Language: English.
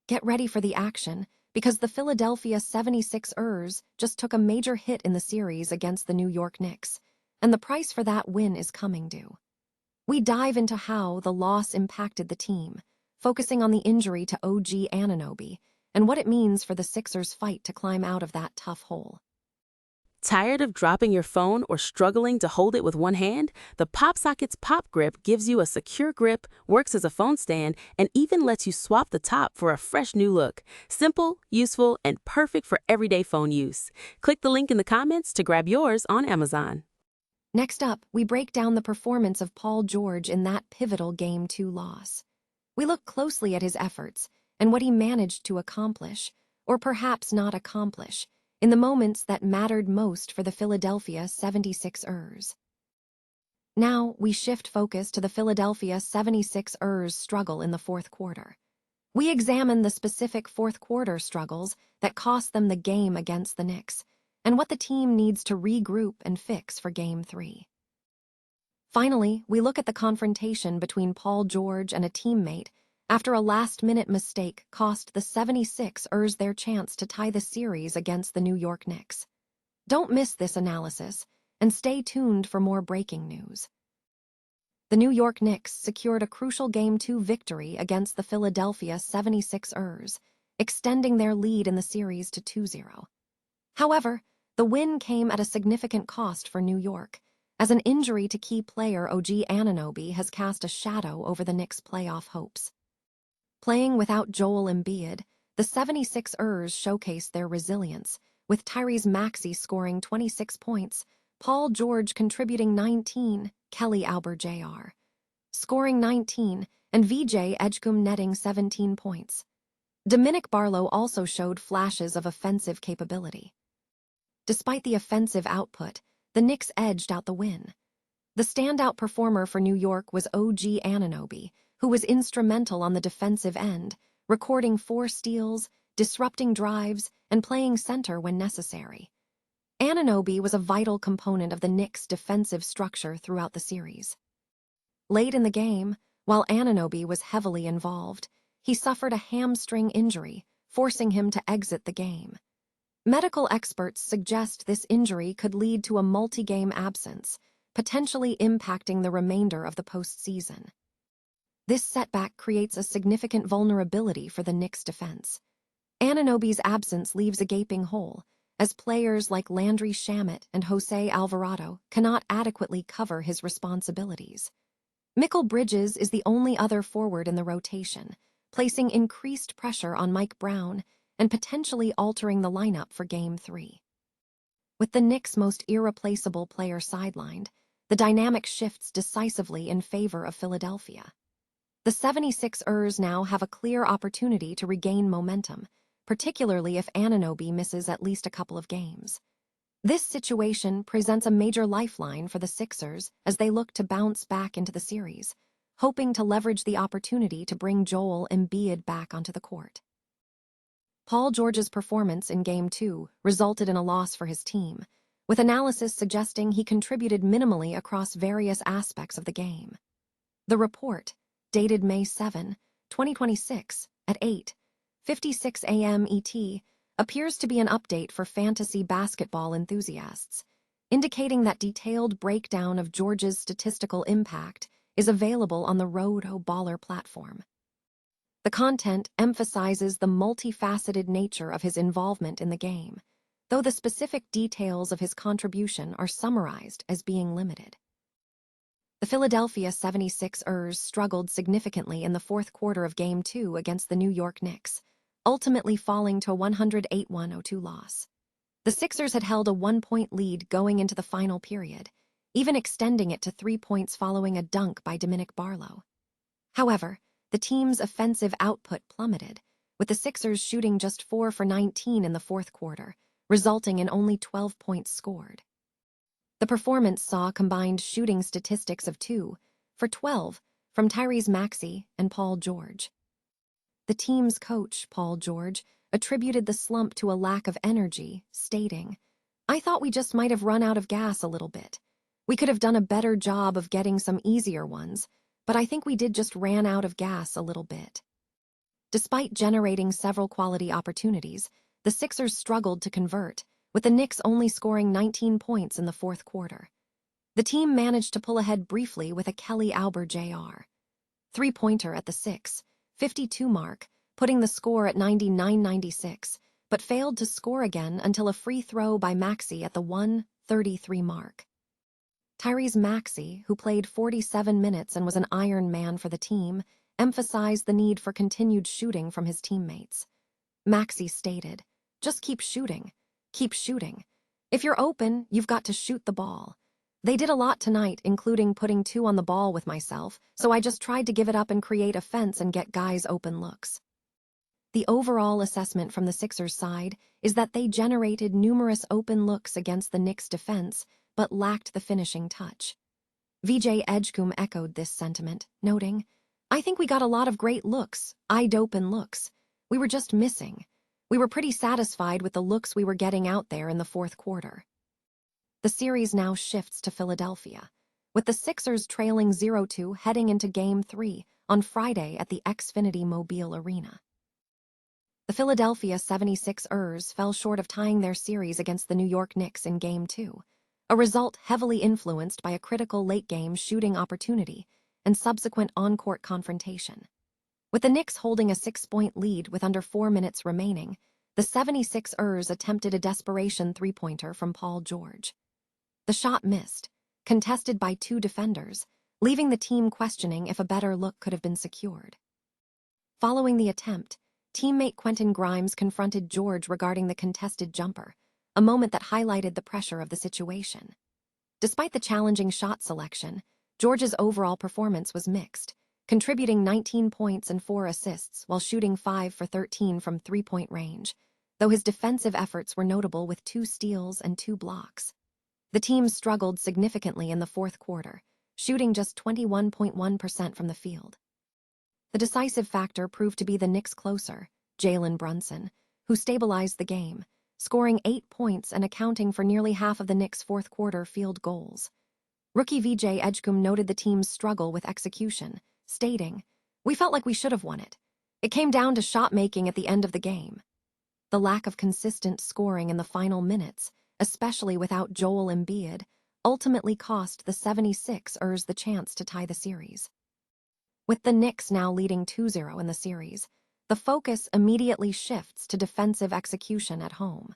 Get ready for the action, because the Philadelphia 76ers just took a major hit in the series against the New York Knicks, and the price for that win is coming due. We dive into how the loss impacted the team, focusing on the injury to OG Anunoby and what it means for the Sixers' fight to climb out of that tough hole. Tired of dropping your phone or struggling to hold it with one hand? The PopSockets Pop Grip gives you a secure grip, works as a phone stand, and even lets you swap the top for a fresh new look. Simple, useful, and perfect for everyday phone use. Click the link in the comments to grab yours on Amazon. Next up, we break down the performance of Paul George in that pivotal Game 2 loss. We look closely at his efforts and what he managed to accomplish, or perhaps not accomplish, in the moments that mattered most for the Philadelphia 76ers. Now, we shift focus to the Philadelphia 76ers' struggle in the fourth quarter. We examine the specific fourth-quarter struggles that cost them the game against the Knicks, and what the team needs to regroup and fix for Game 3. Finally, we look at the confrontation between Paul George and a teammate after a last-minute mistake cost the 76ers their chance to tie the series against the New York Knicks. Don't miss this analysis, and stay tuned for more breaking news. The New York Knicks secured a crucial Game 2 victory against the Philadelphia 76ers, extending their lead in the series to 2-0. However, the win came at a significant cost for New York, as an injury to key player OG Anunoby has cast a shadow over the Knicks' playoff hopes. Playing without Joel Embiid, the 76ers showcased their resilience, with Tyrese Maxey scoring 26 points, Paul George contributing 19, Kelly Oubre Jr. scoring 19, and VJ Edgecombe netting 17 points. Dominic Barlow also showed flashes of offensive capability. Despite the offensive output, the Knicks edged out the win. The standout performer for New York was OG Anunoby, who was instrumental on the defensive end, recording 4 steals, disrupting drives, and playing center when necessary. Anunoby was a vital component of the Knicks' defensive structure throughout the series. Late in the game, while Anunoby was heavily involved, he suffered a hamstring injury, forcing him to exit the game. Medical experts suggest this injury could lead to a multi-game absence, potentially impacting the remainder of the postseason. This setback creates a significant vulnerability for the Knicks' defense. Anunoby's absence leaves a gaping hole, as players like Landry Shamet and Jose Alvarado cannot adequately cover his responsibilities. Mikal Bridges is the only other forward in the rotation, placing increased pressure on Mike Brown and potentially altering the lineup for Game 3. With the Knicks' most irreplaceable player sidelined, the dynamic shifts decisively in favor of Philadelphia. The 76ers now have a clear opportunity to regain momentum, particularly if Anunoby misses at least a couple of games. This situation presents a major lifeline for the Sixers as they look to bounce back into the series, hoping to leverage the opportunity to bring Joel Embiid back onto the court. Paul George's performance in Game 2 resulted in a loss for his team, with analysis suggesting he contributed minimally across various aspects of the game. The report, dated May 7, 2026, at 8:56 a.m. ET, appears to be an update for fantasy basketball enthusiasts, indicating that detailed breakdown of George's statistical impact is available on the Roto Baller platform. The content emphasizes the multifaceted nature of his involvement in the game, though the specific details of his contribution are summarized as being limited. The Philadelphia 76ers struggled significantly in the fourth quarter of Game 2 against the New York Knicks, ultimately falling to a 108-102 loss. The Sixers had held a 1-point lead going into the final period, even extending it to 3 points following a dunk by Dominic Barlow. However, the team's offensive output plummeted, with the Sixers shooting just 4 for 19 in the fourth quarter, resulting in only 12 points scored. The performance saw combined shooting statistics of 2 for 12 from Tyrese Maxey and Paul George. The team's coach, Paul George, attributed the slump to a lack of energy, stating, "I thought we just might have run out of gas a little bit. We could have done a better job of getting some easier ones, but I think we just ran out of gas a little bit." Despite generating several quality opportunities, the Sixers struggled to convert, with the Knicks only scoring 19 points in the fourth quarter. The team managed to pull ahead briefly with a Kelly Oubre Jr. three-pointer at the 6:52 mark, putting the score at 99-96, but failed to score again until a free throw by Maxey at the 1:33 mark. Tyrese Maxey, who played 47 minutes and was an iron man for the team, emphasized the need for continued shooting from his teammates. Maxey stated, "Just keep shooting. Keep shooting. If you're open, you've got to shoot the ball. They did a lot tonight, including putting 2 on the ball with myself, so I just tried to give it up and create offense and get guys open looks." The overall assessment from the Sixers' side is that they generated numerous open looks against the Knicks' defense, but lacked the finishing touch. VJ Edgecombe echoed this sentiment, noting, "I think we got a lot of great looks, open looks. We were just missing. We were pretty satisfied with the looks we were getting out there in the fourth quarter." The series now shifts to Philadelphia, with the Sixers trailing 0-2 heading into Game 3 on Friday at the Xfinity Mobile Arena. The Philadelphia 76ers fell short of tying their series against the New York Knicks in Game 2, a result heavily influenced by a critical late-game shooting opportunity and subsequent on-court confrontation. With the Knicks holding a 6-point lead with under 4 minutes remaining, the 76ers attempted a desperation three-pointer from Paul George. The shot missed, contested by 2 defenders, leaving the team questioning if a better look could have been secured. Following the attempt, teammate Quentin Grimes confronted George regarding the contested jumper, a moment that highlighted the pressure of the situation. Despite the challenging shot selection, George's overall performance was mixed, contributing 19 points and 4 assists while shooting 5 for 13 from three-point range, though his defensive efforts were notable with 2 steals and 2 blocks. The team struggled significantly in the fourth quarter, shooting just 21.1% from the field. The decisive factor proved to be the Knicks' closer, Jalen Brunson, who stabilized the game, scoring 8 points and accounting for nearly half of the Knicks' fourth quarter field goals. Rookie VJ Edgecombe noted the team's struggle with execution, stating, "We felt like we should have won it. It came down to shot making at the end of the game." The lack of consistent scoring in the final minutes, especially without Joel Embiid, ultimately cost the 76ers the chance to tie the series. With the Knicks now leading 2-0 in the series, the focus immediately shifts to defensive execution at home.